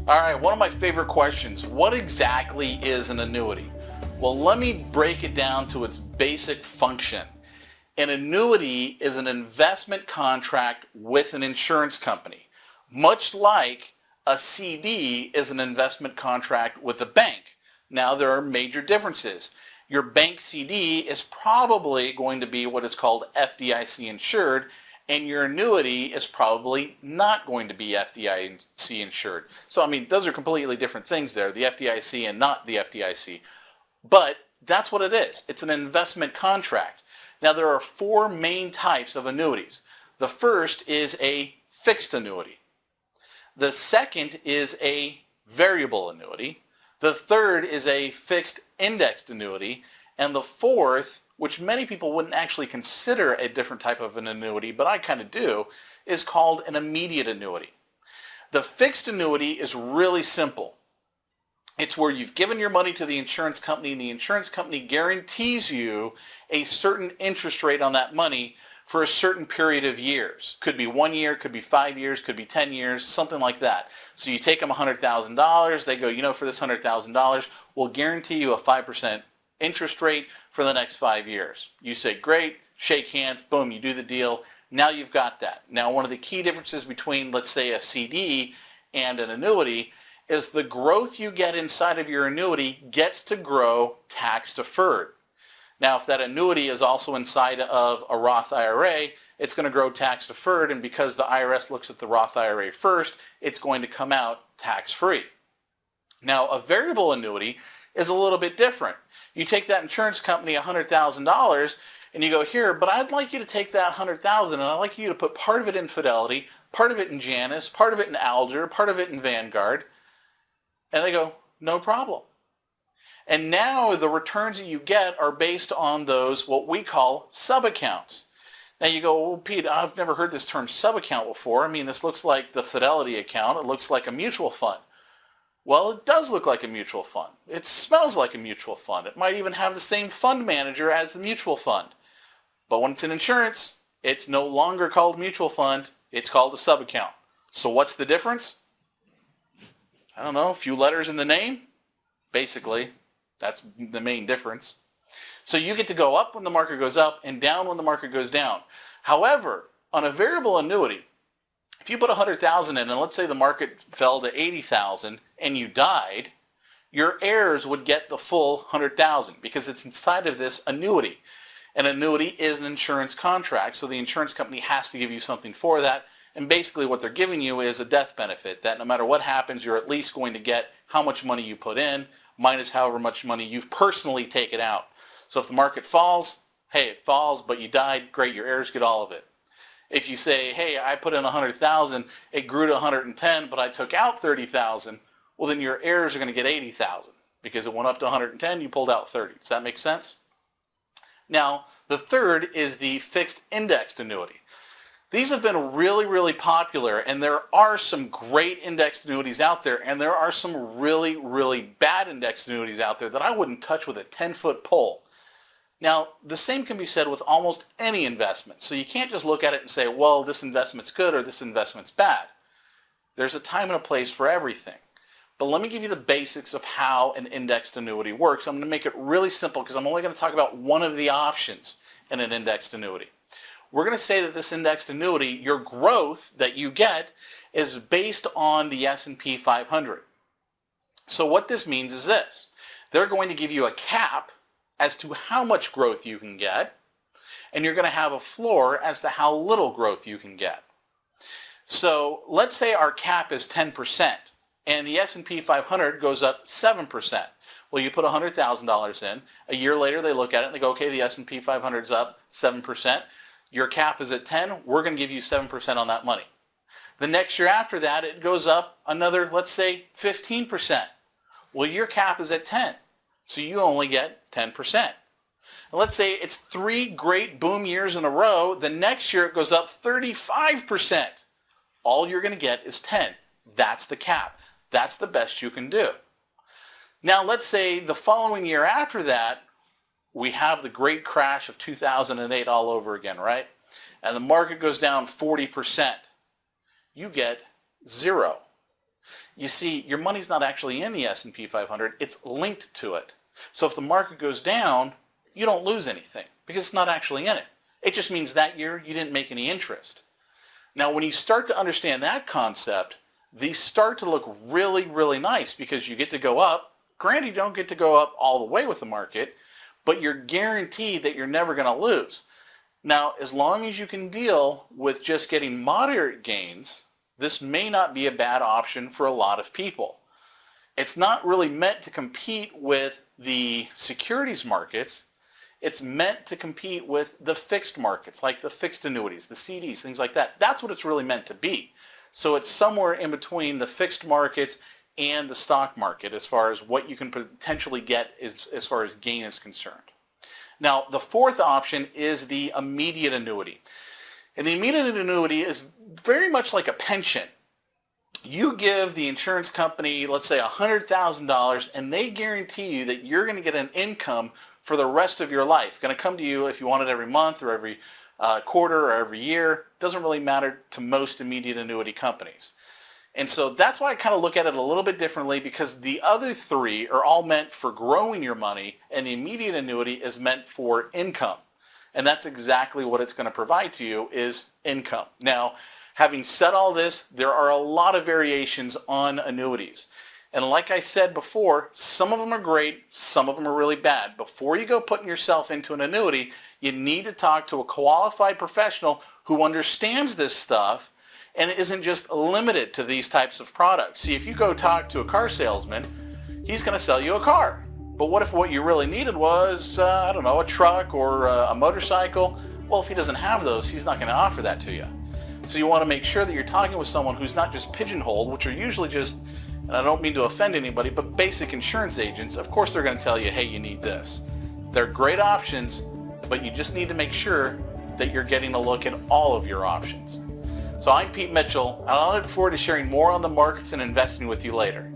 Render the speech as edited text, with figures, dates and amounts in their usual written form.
All right, one of my favorite questions. What exactly is an annuity? Well, let me break it down to its basic function. An annuity is an investment contract with an insurance company, much like a CD is an investment contract with a bank. Now, there are major differences. Your bank CD is probably going to be what is called FDIC insured, and your annuity is probably not going to be FDIC insured. So, I mean, those are completely different things there, the FDIC and not the FDIC. But that's what it is. It's an investment contract. Now, there are four main types of annuities. The first is a fixed annuity. The second is a variable annuity. The third is a fixed indexed annuity. And the fourth, which many people wouldn't actually consider a different type of an annuity, but I kind of do, is called an immediate annuity. The fixed annuity is really simple. It's where you've given your money to the insurance company and the insurance company guarantees you a certain interest rate on that money for a certain period of years. Could be 1 year, could be 5 years, could be 10 years, something like that. So you take them $100,000, they go, you know, for this $100,000, we'll guarantee you a 5% interest rate for the next 5 years. You say, great, shake hands, boom, you do the deal. Now you've got that. Now, one of the key differences between, let's say, a CD and an annuity is the growth you get inside of your annuity gets to grow tax deferred. Now, if that annuity is also inside of a Roth IRA, it's going to grow tax deferred, and because the IRS looks at the Roth IRA first, it's going to come out tax free. Now, a variable annuity is a little bit different. You take that insurance company $100,000 and you go, here, but I'd like you to take that $100,000 and I'd like you to put part of it in Fidelity, part of it in Janus, part of it in Alger, part of it in Vanguard. And they go, no problem. And now the returns that you get are based on those, what we call sub-accounts. Now you go, well, Pete, I've never heard this term sub-account before. I mean, this looks like the Fidelity account. It looks like a mutual fund. Well, it does look like a mutual fund. It smells like a mutual fund. It might even have the same fund manager as the mutual fund. But when it's in insurance, it's no longer called mutual fund. It's called a sub-account. So what's the difference? I don't know, a few letters in the name? Basically, that's the main difference. So you get to go up when the market goes up and down when the market goes down. However, on a variable annuity, if you put $100,000 in and let's say the market fell to $80,000 and you died, your heirs would get the full $100,000 because it's inside of this annuity. An annuity is an insurance contract, so the insurance company has to give you something for that. And basically what they're giving you is a death benefit that no matter what happens, you're at least going to get how much money you put in minus however much money you've personally taken out. So if the market falls, hey, it falls, but you died, great, your heirs get all of it. If you say, hey, I put in $100,000, it grew to $110,000, but I took out $30,000, well then your heirs are going to get $80,000 because it went up to $110,000, you pulled out $30,000. Does that make sense? Now, the third is the fixed indexed annuity. These have been really, really popular, and there are some great indexed annuities out there, and there are some really, really bad indexed annuities out there that I wouldn't touch with a 10-foot pole. Now, the same can be said with almost any investment, so you can't just look at it and say, well, this investment's good or this investment's bad. There's a time and a place for everything. But let me give you the basics of how an indexed annuity works. I'm going to make it really simple because I'm only going to talk about one of the options in an indexed annuity. We're going to say that this indexed annuity, your growth that you get is based on the S&P 500. So what this means is this. They're going to give you a cap as to how much growth you can get, and you're going to have a floor as to how little growth you can get. So let's say our cap is 10%, and the S&P 500 goes up 7%. Well, you put $100,000 in. A year later, they look at it and they go, okay, the S&P 500 is up 7%. Your cap is at 10, we're going to give you 7% on that money. The next year after that, it goes up another, let's say, 15%. Well, your cap is at 10, so you only get 10%. And let's say it's 3 great boom years in a row. The next year, it goes up 35%. All you're going to get is 10. That's the cap. That's the best you can do. Now, let's say the following year after that, we have the great crash of 2008 all over again, right? And the market goes down 40%. You get 0. You see, your money's not actually in the S&P 500, it's linked to it. So if the market goes down, you don't lose anything because it's not actually in it. It just means that year you didn't make any interest. Now, when you start to understand that concept, these start to look really, really nice because you get to go up. Granted, you don't get to go up all the way with the market, but you're guaranteed that you're never going to lose. Now, as long as you can deal with just getting moderate gains, this may not be a bad option for a lot of people. It's not really meant to compete with the securities markets. It's meant to compete with the fixed markets, like the fixed annuities, the CDs, things like that. That's what it's really meant to be. So it's somewhere in between the fixed markets and the stock market as far as what you can potentially get as far as gain is concerned. Now, the fourth option is the immediate annuity. And the immediate annuity is very much like a pension. You give the insurance company, let's say $100,000, and they guarantee you that you're going to get an income for the rest of your life. Going to come to you if you want it every month or every quarter or every year. Doesn't really matter to most immediate annuity companies. And so that's why I kind of look at it a little bit differently, because the other three are all meant for growing your money, and the immediate annuity is meant for income. And that's exactly what it's going to provide to you, is income. Now, having said all this, there are a lot of variations on annuities. And like I said before, some of them are great, some of them are really bad. Before you go putting yourself into an annuity, you need to talk to a qualified professional who understands this stuff and isn't just limited to these types of products. See, if you go talk to a car salesman, he's going to sell you a car. But what if what you really needed was, I don't know, a truck or a motorcycle? Well, if he doesn't have those, he's not going to offer that to you. So you want to make sure that you're talking with someone who's not just pigeonholed, which are usually just, and I don't mean to offend anybody, but basic insurance agents. Of course they're going to tell you, hey, you need this. They're great options, but you just need to make sure that you're getting a look at all of your options. So I'm Pete Mitchell, and I look forward to sharing more on the markets and investing with you later.